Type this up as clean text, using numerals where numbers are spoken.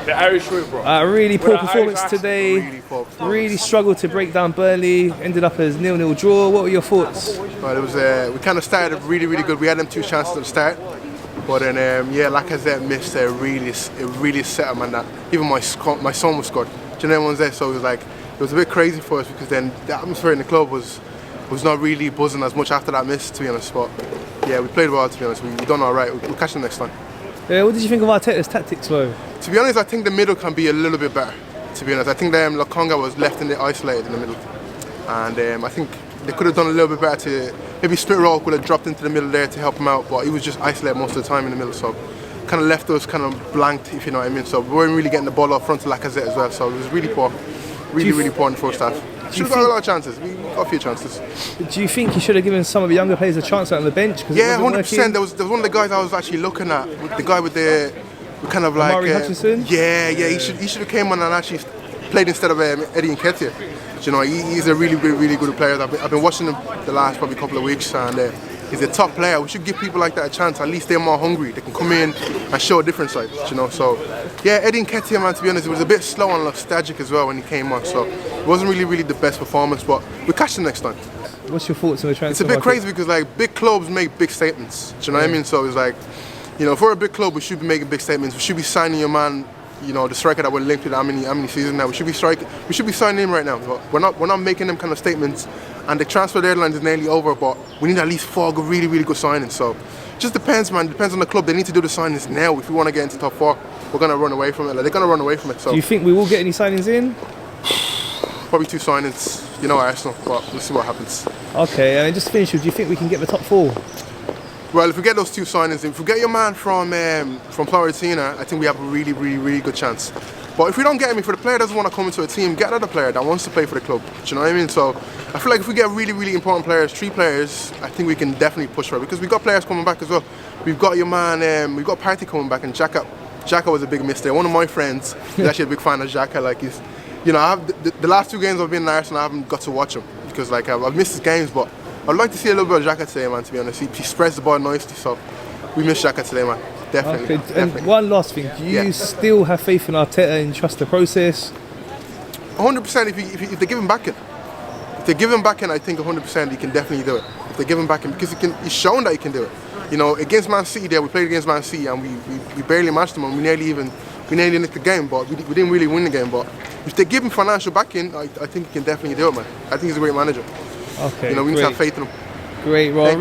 The Irish way, bro. Really poor With an performance Irish accent, today. really poor performance. Really struggled to break down Burnley. Ended up as 0-0 draw. What were your thoughts? Well, it was we kind of started really good. We had them 2 chances at the start, but then like I said, missed. It really set them, and that even my son was scored. Do you know everyone's there? So it was a bit crazy for us because then the atmosphere in the club was not really buzzing as much after that miss, to be honest. But yeah, we played well, to be honest. We done all right. We'll catch them next time. What did you think of Arteta's tactics, though? To be honest, I think the middle can be a little bit better. To be honest, I think Lokonga was left isolated in the middle, and I think they could have done a little bit better to maybe Smith Rowe could have dropped into the middle there to help him out, but he was just isolated most of the time in the middle, so kind of left us kind of blanked, if you know what I mean. So we weren't really getting the ball up front to Lacazette as well, so it was really poor, really poor in the first half. Should have got a lot of chances. We got a few chances. Do you think you should have given some of the younger players a chance out on the bench? Yeah, 100%. There was one of the guys I was actually looking at, the guy with the kind of like Hutchinson? Yeah, he should have came on and actually played instead of Eddie Nketiah. You know, he's a really good player. I've been watching him the last probably couple of weeks, and he's a top player. We should give people like that a chance. At least they're more hungry. They can come in and show a different side. You know, so yeah, Eddie Nketiah, man. To be honest, it was a bit slow and nostalgic as well when he came on. So it wasn't really the best performance, but we'll catch him next time. What's your thoughts on the transfer It's a bit market? crazy because like big clubs make big statements. Do you know what I mean? So it's like, you know, if we're a big club, we should be making big statements. We should be signing your man. You know, the striker that we're linked with how many seasons now. We should be signing him right now. But we're not making them kind of statements. And the transfer deadline is nearly over, but we need at least 4 really good signings. So it just depends, man. It depends on the club. They need to do the signings now if we want to get into top 4. We're gonna run away from it. Like, they're gonna run away from it. So do you think we will get any signings in? probably 2 signings. You know, Arsenal, but we'll see what happens. Okay, and just to finish with, do you think we can get the top 4? Well, if we get those 2 signings, if we get your man from Fiorentina, I think we have a really good chance. But if we don't get him, if the player doesn't want to come into a team, get another player that wants to play for the club. Do you know what I mean? So I feel like if we get really important players, 3 players, I think we can definitely push for it because we've got players coming back as well. We've got your man, we've got Partey coming back, and Xhaka was a big miss there. One of my friends is actually a big fan of Xhaka. Like he's, you know, I have the last 2 games I've been in Arsenal, I haven't got to watch him because like I've missed his games, but I'd like to see a little bit of Xhaka today, man, to be honest. He spreads the ball nicely, so we miss Xhaka today, man. Definitely. Okay, and one last thing, do you still have faith in Arteta and trust the process? 100% if they give him back in. If they give him back in, I think 100% he can definitely do it. If they give him back in, because he's shown that he can do it. You know, against Man City there, we played against Man City and we barely matched them and we nearly nicked the game, but we didn't really win the game. But if they give him financial backing, I think he can definitely do it, man. I think he's a great manager. Okay, you know, we need to have faith in him. Great, Rob.